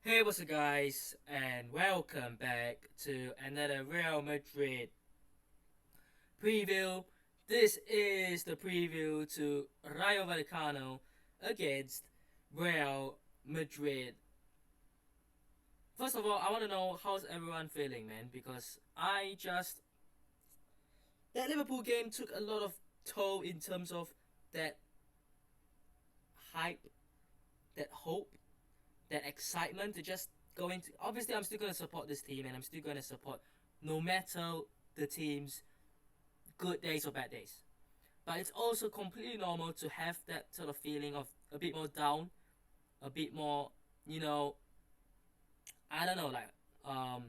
Hey, what's up, guys, and welcome back to another Real Madrid preview. This is the preview to Rayo Vallecano against Real Madrid. First of all, I want to know how's everyone feeling, man, because that Liverpool game took a lot of toll in terms of that hype, that hope, that excitement to just go into. Obviously, I'm still going to support this team, and I'm still going to support no matter the team's good days or bad days. But it's also completely normal to have that sort of feeling of a bit more down, a bit more, you know, I don't know, like um,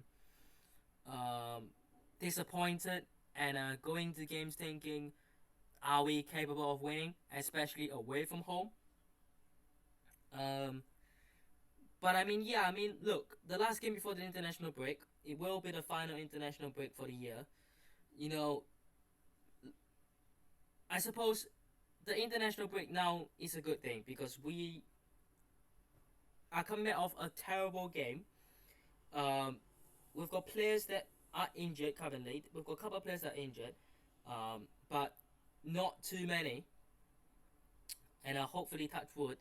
um, disappointed and going to games thinking, are we capable of winning, especially away from home? Um, but look, the last game before the international break, it will be the final international break for the year. You know, I suppose the international break now is a good thing because we are coming back off a terrible game. Um, we've got players that are injured currently. We've got a couple of players that are injured, but not too many. And hopefully, touch wood,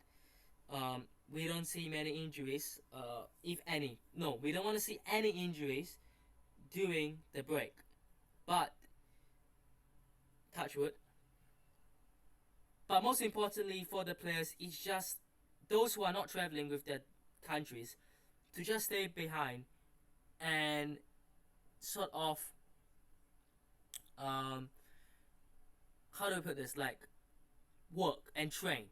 we don't see many injuries, if any. No, we don't want to see any injuries during the break. But touch wood. But most importantly for the players, it's just those who are not traveling with their countries to just stay behind and sort of um, how do I put this? Like work and train,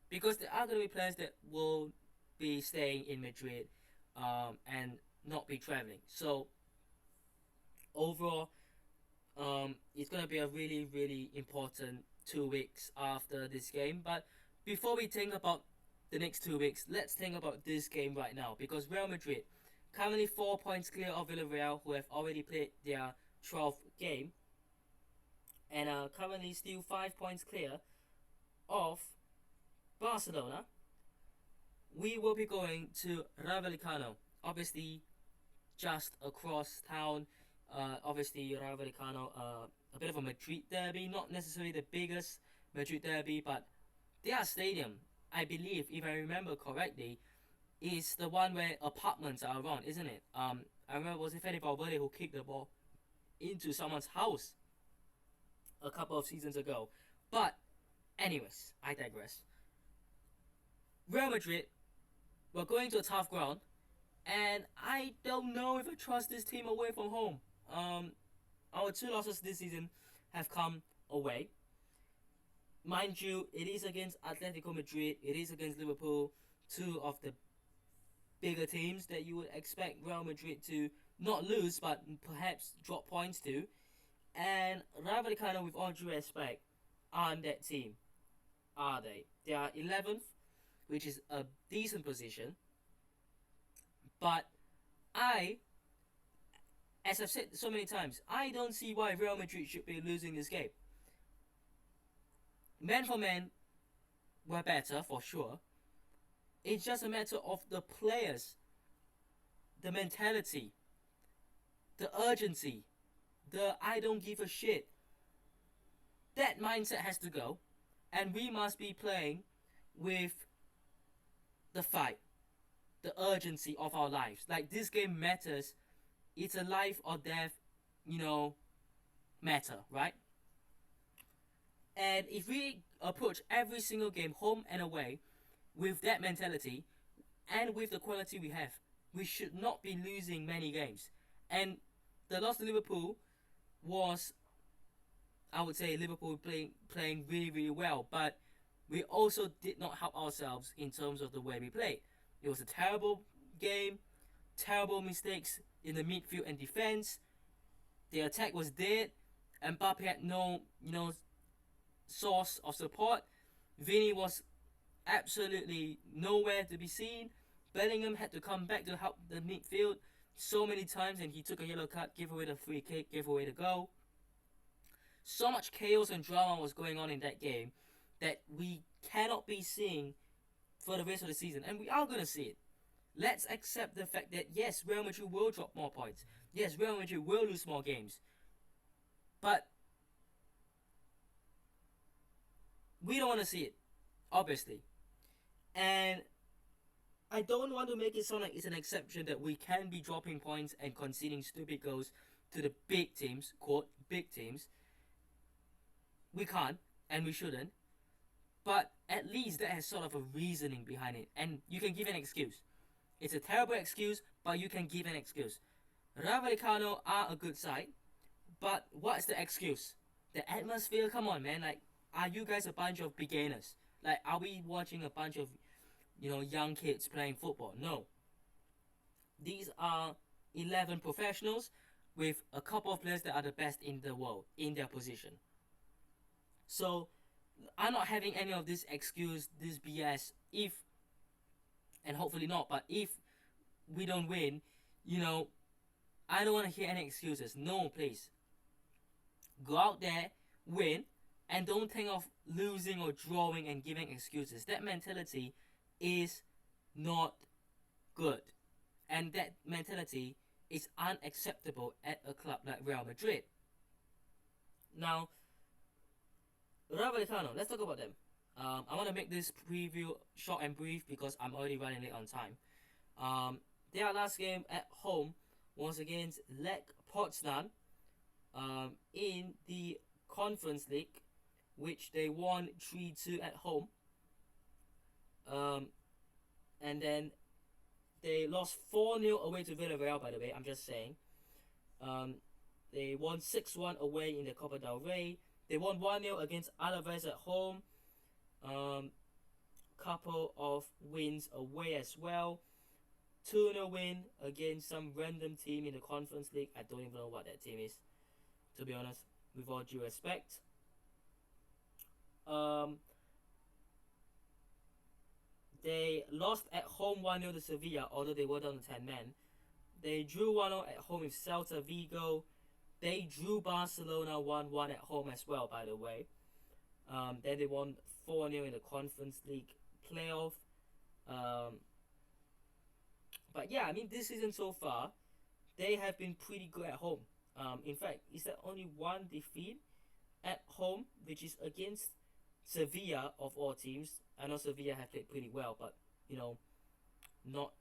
because there are going to be players that will be staying in Madrid and not be traveling. So overall, it's going to be a really, really important 2 weeks after this game. But before we think about the next 2 weeks, let's think about this game right now, because Real Madrid currently 4 points clear of Villarreal, who have already played their 12th game, and are currently still 5 points clear of Barcelona. We will be going to Vallecano, obviously just across town. Obviously, Vallecano, a bit of a Madrid derby, not necessarily the biggest Madrid derby, but their stadium, I believe, if I remember correctly, is the one where apartments are around, isn't it? I remember, was it Fede Valverde who kicked the ball into someone's house a couple of seasons ago? But anyways, I digress. Real Madrid, we're going to a tough ground, and I don't know if I trust this team away from home. Um, our two losses this season have come away. Mind you, it is against Atletico Madrid, it is against Liverpool, two of the bigger teams that you would expect Real Madrid to not lose, but perhaps drop points to. And Rayo Vallecano, with all due respect, aren't that team, are they? They are 11th, which is a decent position. But I, as I've said so many times, I don't see why Real Madrid should be losing this game. Man for man, we're better for sure. It's just a matter of the players, the mentality, the urgency, the I don't give a shit. That mindset has to go, and we must be playing with the fight, the urgency of our lives. Like, this game matters. It's a life or death, you know, matter, right? And if we approach every single game, home and away, with that mentality and with the quality we have, we should not be losing many games. And the loss to Liverpool was, I would say, Liverpool playing really, really well, but we also did not help ourselves in terms of the way we played. It was a terrible game, terrible mistakes in the midfield and defense. The attack was dead. Mbappe had no, source of support. Vini was absolutely nowhere to be seen. Bellingham had to come back to help the midfield so many times, and he took a yellow card, gave away the free kick, gave away the goal. So much chaos and drama was going on in that game that we cannot be seeing for the rest of the season, and we are going to see it. Let's accept the fact that yes, Real Madrid will drop more points. Yes, Real Madrid will lose more games. But we don't want to see it, obviously. And I don't want to make it sound like it's an exception that we can be dropping points and conceding stupid goals to the big teams, quote, big teams. We can't, and we shouldn't. But at least that has sort of a reasoning behind it. And you can give an excuse. It's a terrible excuse, but you can give an excuse. Rayo Vallecano are a good side, but what's the excuse? The atmosphere? Come on, man. Like, are you guys a bunch of beginners? Like, are we watching a bunch of, young kids playing football? No. These are 11 professionals with a couple of players that are the best in the world in their position. So, I'm not having any of this excuse, this BS, if, and hopefully not, but if we don't win, I don't want to hear any excuses. No, please. Go out there, win, and don't think of losing or drawing and giving excuses. That mentality is not good. And that mentality is unacceptable at a club like Real Madrid. Now, Rayo Vallecano, let's talk about them. I want to make this preview short and brief because I'm already running late on time. Their last game at home was against Lech Poznan in the Conference League, which they won 3-2 at home. And then they lost 4-0 away to Villarreal, by the way, I'm just saying. They won 6-1 away in the Copa del Rey. They won 1-0 against Alaves at home. Couple of wins away as well. 2-0 win against some random team in the Conference League. I don't even know what that team is, to be honest, with all due respect. They lost at home 1-0 to Sevilla, although they were down to 10 men. They drew 1-0 at home with Celta Vigo. They drew Barcelona 1-1 at home as well, by the way. Then they won 4-0 in the Conference League playoff. But yeah, I mean, this season so far, they have been pretty good at home. In fact, is there only one defeat at home, which is against Sevilla of all teams. I know Sevilla have played pretty well, but not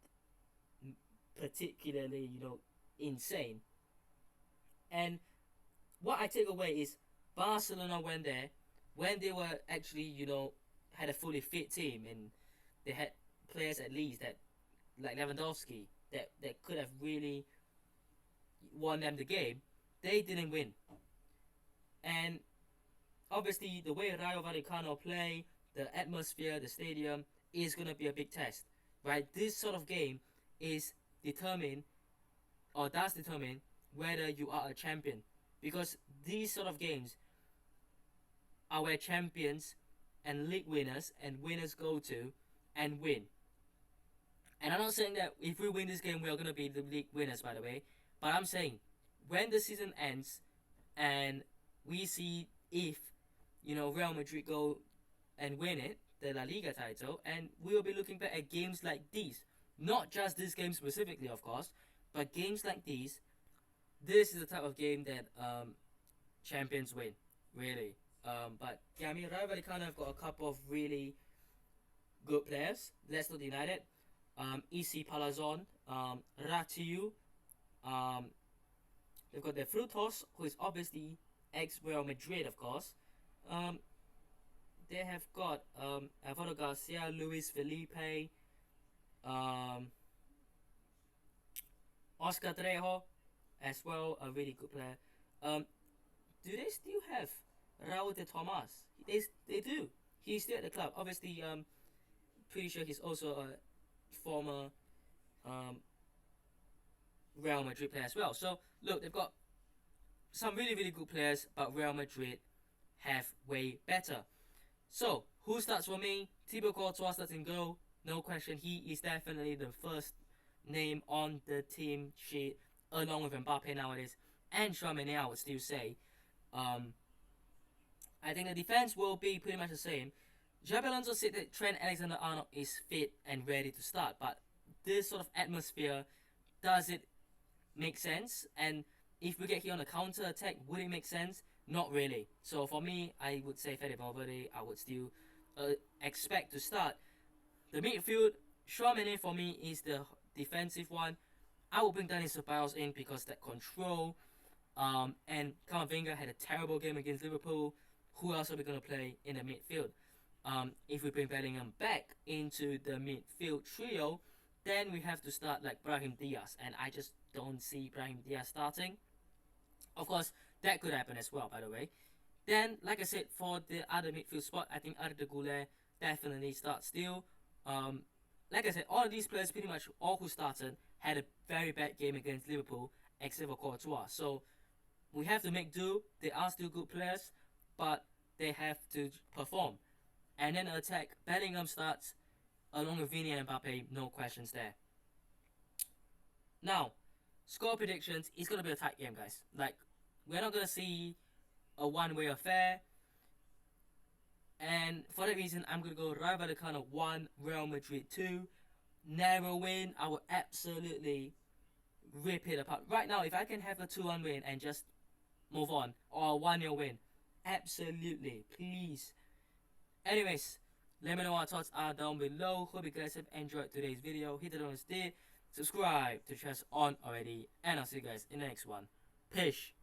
particularly insane. And what I take away is Barcelona went there when they were actually had a fully fit team, and they had players at least that like Lewandowski that could have really won them the game. They didn't win, and obviously the way Rayo Vallecano play, the atmosphere, the stadium is gonna be a big test, right? This sort of game is does determine whether you are a champion, because these sort of games are where champions and league winners and winners go to and win. And I'm not saying that if we win this game we are gonna be the league winners, by the way, but I'm saying when the season ends and we see if Real Madrid go and win it, the La Liga title, and we will be looking back at games like these. Not just this game specifically, of course, but games like these. This is the type of game that champions win, really. But yeah, I mean, Rayo Vallecano have got a couple of really good players. Let's not deny it. Isi Palazon, Ratiu. They've got the Frutos, who is obviously ex-Real Madrid, of course. They have got Alvaro Garcia, Luis Felipe, Oscar Trejo, as well, a really good player. Do they still have Raul de Tomas? They do. He's still at the club. Obviously, pretty sure he's also a former Real Madrid player as well. So, look, they've got some really, really good players, but Real Madrid have way better. So, who starts for me? Thibaut Courtois starts in goal. No question, he is definitely the first name on the team sheet, along with Mbappe nowadays, and Tchouaméni, I would still say. I think the defense will be pretty much the same. Xabi Alonso said that Trent Alexander-Arnold is fit and ready to start, but this sort of atmosphere, does it make sense? And if we get here on a counter attack, would it make sense? Not really. So for me, I would say Fede Valverde, I would still expect to start. The midfield, Chouameni for me is the defensive one. I will bring Dani Ceballos in because that control. And Camavinga had a terrible game against Liverpool. Who else are we going to play in the midfield? If we bring Bellingham back into the midfield trio, then we have to start like Brahim Diaz, and I just don't see Brahim Diaz starting. Of course, that could happen as well, by the way. Then, like I said, for the other midfield spot, I think Arda Güler definitely starts still. Like I said, all of these players, pretty much all who started, had a very bad game against Liverpool, except for Courtois. So we have to make do. They are still good players, but they have to perform. And then attack, Bellingham starts along with Vini and Mbappe, no questions there. Now, score predictions is going to be a tight game, guys. Like, we're not going to see a one-way affair. And for that reason, I'm going to go Rayo Vallecano 1, Real Madrid 2. Narrow win. I will absolutely rip it apart. Right now, if I can have a 2-1 win and just move on, or a 1-0 win, absolutely, please. Anyways, let me know what your thoughts are down below. Hope you guys have enjoyed today's video. Hit the notice, subscribe to the channel on already, and I'll see you guys in the next one. Peace.